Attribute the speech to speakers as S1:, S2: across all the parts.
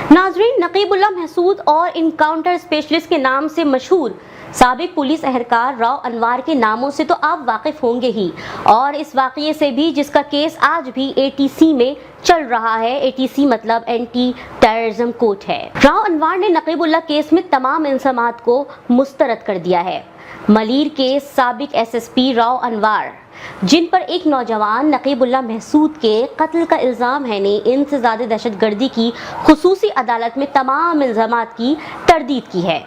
S1: नाजरीन, नकीबुल्लाह महसूद और encounter specialist के नाम से मशहूर साबिक पुलिस एहलकार राव अनवार के नामों से तो आप वाकिफ होंगे ही, और इस वाक़ये से भी जिसका केस आज भी एटीसी में चल रहा है। एटीसी मतलब एंटी टेररिज्म कोर्ट है। राव अनवार ने नकीबुल्लाह केस में तमाम इल्ज़ामात को मुस्तरद कर दिया है। मलीर के साबिक एसएसपी राव अनवार, जिन पर एक नौजवान नकीबुल्लाह महसूद के कत्ल का इल्ज़ाम है, ने इंसदाद दहशतगर्दी की खुसूसी अदालत में तमाम इल्ज़ामात की तरदीद की है,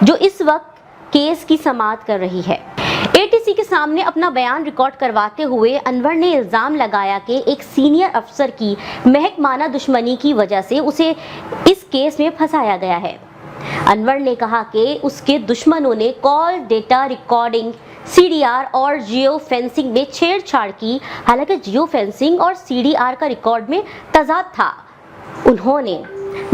S1: जो इस वक्त केस की समाअत कर रही है। एटीसी के सामने अपना बयान रिकॉर्ड करवाते हुए अनवर ने इल्ज़ाम लगाया कि एक सीनियर अफसर की महकमाना दुश्मनी की वजह से उसे इस केस में फंसाया गया है। अनवर ने कहा कि उसके दुश्मनों ने कॉल डेटा रिकॉर्डिंग, सीडीआर और जियो फेंसिंग में छेड़छाड़ की, हालांकि जियो फेंसिंग और सीडीआर का रिकॉर्ड में तजाद था। उन्होंने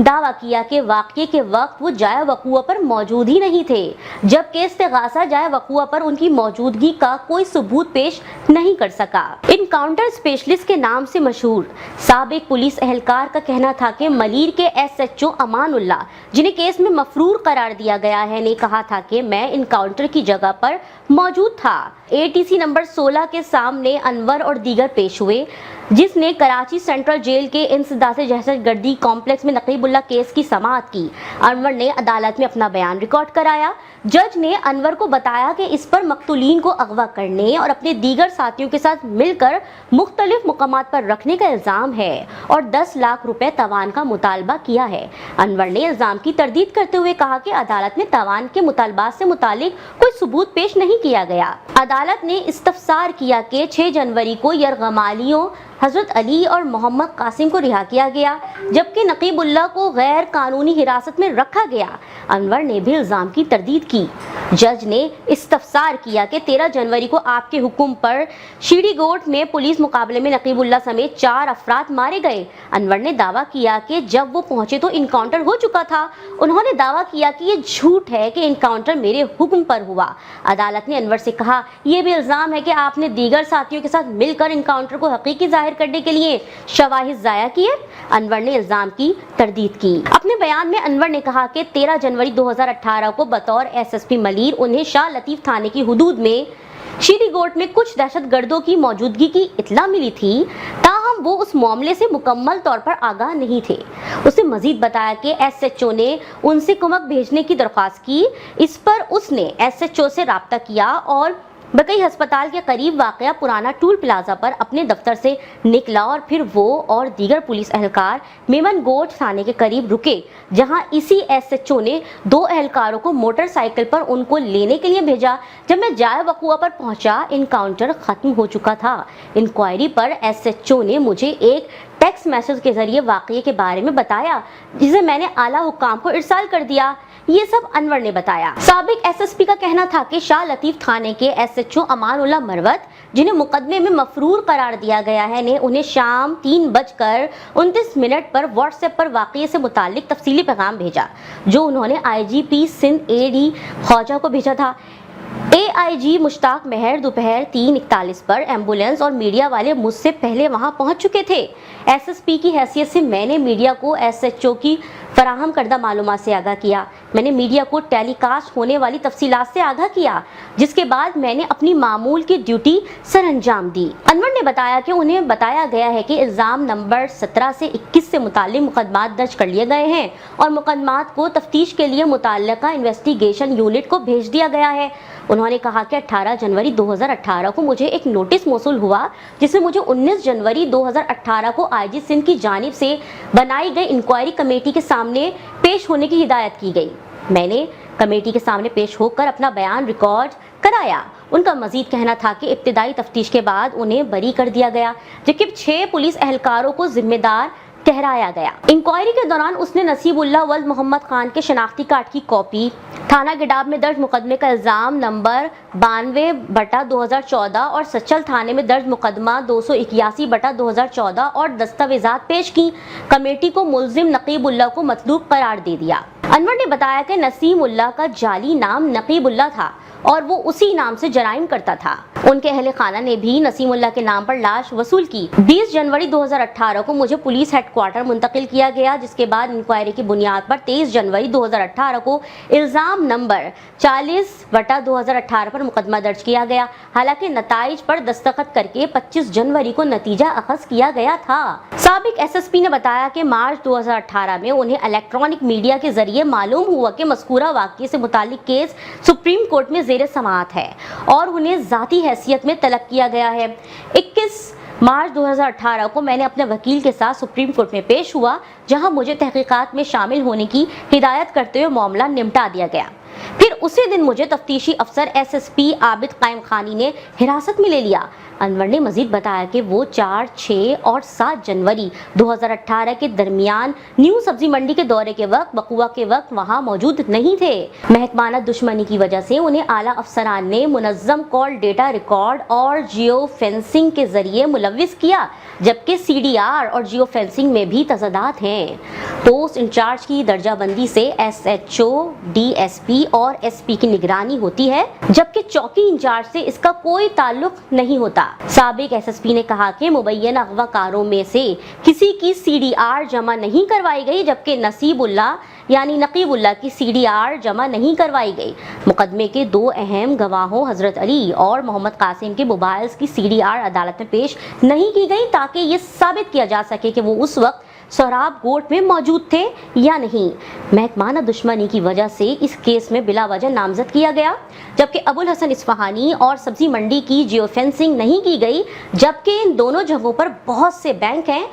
S1: दावा किया कि वाक़ये के वक्त वो जाए वक़ूआ पर मौजूद ही नहीं थे, जबकि इस्तिग़ासा जाए वक़ूआ पर उनकी मौजूदगी का कोई सबूत पेश नहीं कर सका। इनकाउंटर स्पेशलिस्ट के नाम से मशहूर साबिक पुलिस एहलकार का कहना था कि मलीर के एसएचओ अमानुल्लाह, जिन्हें केस में मफरूर करार दिया गया है, ने कहा था कि मैं इनकाउंटर की जगह पर मौजूद था। एटीसी नंबर 16 के सामने अनवर और दीगर पेश हुए, जिसने कराची सेंट्रल जेल के इंसदाद दहशतगर्दी कॉम्प्लेक्स में नकीबुल्लाह केस की समाअत की। अनवर ने अदालत में अपना बयान रिकॉर्ड कराया। जज ने अनवर को बताया कि इस पर मकतूलीन को अगवा करने और अपने दीगर साथियों के साथ मिलकर मुख्तलिफ मुकामात पर रखने का इल्ज़ाम है और 10 लाख रुपए तवान का मुतालबा किया है। अनवर ने इल्ज़ाम की तरदीद करते हुए कहा कि अदालत में तवान के मुतालबात से मुतालिक कोई सबूत पेश नहीं किया गया। अदालत ने इस्तफसार किया कि 6 जनवरी को यरगमालियों हजरत अली और मोहम्मद कासिम को रिहा किया गया, जबकि नकीबुल्लाह को गैर कानूनी हिरासत में रखा गया। अनवर ने भी इल्ज़ाम की तरदीद की। जज ने इस्तफसार किया कि 13 जनवरी को आपके हुक्म पर शीरीगोट में पुलिस मुकाबले में नकीबुल्लाह समेत 4 अफराद मारे गए। अनवर ने दावा किया कि जब वो पहुंचे तो इनकाउंटर हो चुका था। उन्होंने दावा किया कि ये झूठ है कि इनकाउंटर मेरे हुक्म पर हुआ। अदालत ने अनवर से कहा, यह भी इल्ज़ाम है कि आपने दीगर साथियों के साथ मिलकर इनकाउंटर को हकीकी जाहिर करने के लिए शवाहिद ज़ाया किए। अनवर ने इल्ज़ाम की तरदीद की। अपने बयान में अनवर ने कहा कि 13 जनवरी 2018 को बतौर एसएसपी मलीर उन्हें शाह लतीफ़ थाने की हुदूद में शीरीगोट में कुछ दहशतगर्दों की मौजूदगी की इत्तला मिली थी, ताहम वो उस मामले से मुकम्मल तौर पर आगाह नहीं थे। उसने मजीद बताया कि एसएचओ ने उनसे कुमक भेजने की दरख्वास्त की। इस पर उसने एसएचओ से राब्ता किया और बकई अस्पताल के करीब वाक़या पुराना टूल प्लाजा पर अपने दफ्तर से निकला और फिर वो और दीगर पुलिस एहलकार मेमन गोट थाने के करीब रुके, जहां इसी एसएचओ ने 2 एहलकारों को मोटरसाइकिल पर उनको लेने के लिए भेजा। जब मैं जाए वक़ूआ पर पहुंचा, इनकाउंटर ख़त्म हो चुका था। इंक्वायरी पर एसएचओ ने मुझे एक टेक्स्ट मैसेज के जरिए वाक़ये के बारे में बताया, जिसे मैंने आला हुक्काम को इरसाल कर दिया। ये सब अनवर ने बताया। साबिक एसएसपी का कहना था कि शाह लतीफ़ थाने के एसएचओ अमानुल्लाह मरवत, जिन्हें मुकदमे में मफरूर करार दिया गया है, ने उन्हें शाम 3:29 पर व्हाट्सएप पर वाक़ये से मुताल्लिक तफसीली पैगाम भेजा, जो उन्होंने आईजीपी सिंध एडी ख्वाजा को भेजा था। एआईजी मुश्ताक मेहर दोपहर 3:41 पर एम्बुलेंस और मीडिया वाले मुझसे पहले वहां पहुंच चुके थे। एसएसपी की हैसियत से मैंने मीडिया को एसएचओ की फराहम करदा मालूमात से आगाह किया। मैंने मीडिया को टेलीकास्ट होने वाली तफसीलात से आगाह किया, जिसके बाद मैंने अपनी मामूल की ड्यूटी सर अंजाम दी। अनवर ने बताया कि उन्हें बताया गया है कि इल्ज़ाम नंबर 17 से 21 से मुताल्लिक मुकदमात दर्ज कर लिए गए हैं और मुकदमात को तफ्तीश के लिए मुतल्लिका इन्वेस्टिगेशन यूनिट को भेज दिया गया है। उन्होंने कहा कि 18 जनवरी 2018 को मुझे एक नोटिस मौसूल हुआ, जिसमें मुझे 19 जनवरी 2018 को आईजी सिंध की जानिब से बनाई गई इंक्वायरी कमेटी के सामने पेश होने की हिदायत की गई। मैंने कमेटी के सामने पेश होकर अपना बयान रिकॉर्ड कराया। उनका मजीद कहना था कि इब्तिदाई तफ्तीश के बाद उन्हें बरी कर दिया गया, जबकि 6 पुलिस एहलकारों को जिम्मेदार ठहराया गया। इंक्वायरी के दौरान उसने नसीबुल्लाह वल्द मोहम्मद खान के शनाख्ती कार्ड की कॉपी, थाना गिडाब में दर्ज मुकदमे का इल्ज़ाम नंबर 92/2014 और सचल थाने में दर्ज मुकदमा 281/2014 और दस्तावेजात पेश की। कमेटी को मुल्जिम नकीबुल्लाह को मतलूब करार दे दिया। अनवर ने बताया कि नसीमुल्लाह का जाली नाम नकीबुल्लाह था और वो उसी नाम से जराइम करता था। उनके अहले खाना ने भी नसीम उल्लाह के नाम पर लाश वसूल की। 20 जनवरी 2018 को मुझे पुलिस हेडक्वार्टर मुंतकिल किया गया, जिसके बाद इंक्वायरी की बुनियाद पर 23 जनवरी 2018 को इल्जाम नंबर 40/2018 पर मुकदमा दर्ज किया गया। हालांकि नताइज पर दस्तखत करके 25 जनवरी को नतीजा अखज़ किया गया था। साबिक एसएसपी ने बताया कि मार्च 2018 में उन्हें इलेक्ट्रॉनिक मीडिया के जरिए मालूम हुआ कि मज़कूरा वाक़ये से मुतालिक केस सुप्रीम कोर्ट में ज़ेर समाअत है और उन्हें ज़ाती हैसियत में तलब किया गया है। 21 मार्च 2018 को मैंने अपने वकील के साथ सुप्रीम कोर्ट में पेश हुआ, जहां मुझे तहकीकात में शामिल होने की हिदायत करते हुए मामला निपटा दिया गया। फिर उसी दिन मुझे तफ्तीशी अफसर एसएसपी आबिद कायम खानी ने हिरासत में ले लिया। अनवर ने मजीद बताया कि वो 4, 6 और 7 जनवरी 2018 के दरमियान न्यू सब्जी मंडी के दौरे के वक्त बकुआ के वक्त वहां मौजूद नहीं थे। महकमाना दुश्मनी की वजह से उन्हें आला अफसरान ने मुनज़्ज़म कॉल डेटा रिकॉर्ड और जियो फेंसिंग के जरिए मुलव्विस किया, जबकि सीडीआर और जियो फेंसिंग में भी तज़ादात हैं। पोस्ट इंचार्ज की दर्जाबंदी से एसएचओ, डीएसपी और एसपी की निगरानी होती है, जबकि चौकी इंचार्ज से इसका कोई ताल्लुक नहीं होता। साबिक एसएसपी ने कहा कि मुबैयना अगवाकारों में से किसी की सीडीआर जमा नहीं करवाई गई, जबकि नसीबुल्लाह यानी नकीबुल्लाह की सीडीआर जमा नहीं करवाई गई। मुकदमे के 2 अहम गवाहों हजरत अली और मोहम्मद कासिम के मोबाइल्स की सीडीआर अदालत में पेश नहीं की गई, ताकि ये साबित किया जा सके कि वो उस वक्त सोहराब कोर्ट में मौजूद थे या नहीं। महकमाना दुश्मनी की वजह से इस केस में बिला वजह नामजद किया गया, जबकि अबुल हसन इस्फहानी और सब्जी मंडी की जियो फेंसिंग नहीं की गई, जबकि इन दोनों जगहों पर बहुत से बैंक हैं।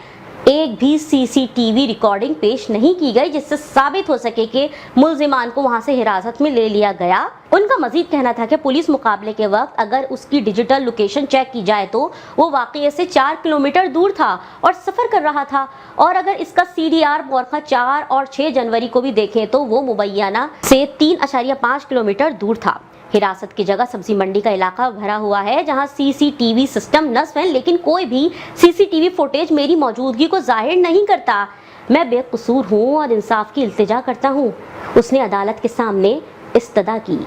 S1: एक भी सीसीटीवी रिकॉर्डिंग पेश नहीं की गई जिससे साबित हो सके कि मुल्जिमान को वहां से हिरासत में ले लिया गया। उनका मजीद कहना था कि पुलिस मुकाबले के वक्त अगर उसकी डिजिटल लोकेशन चेक की जाए तो वो वाक़ये से 4 किलोमीटर दूर था और सफ़र कर रहा था, और अगर इसका सीडीआर मौरखा 4 और 6 जनवरी को भी देखें तो वो मुबैना से 3.5 किलोमीटर दूर था। हिरासत की जगह सब्जी मंडी का इलाका भरा हुआ है, जहां सीसीटीवी सिस्टम नस्ब है, लेकिन कोई भी सीसीटीवी फुटेज मेरी मौजूदगी को जाहिर नहीं करता। मैं बेकसूर हूं और इंसाफ की इल्तिजा करता हूं, उसने अदालत के सामने इस्तदा की।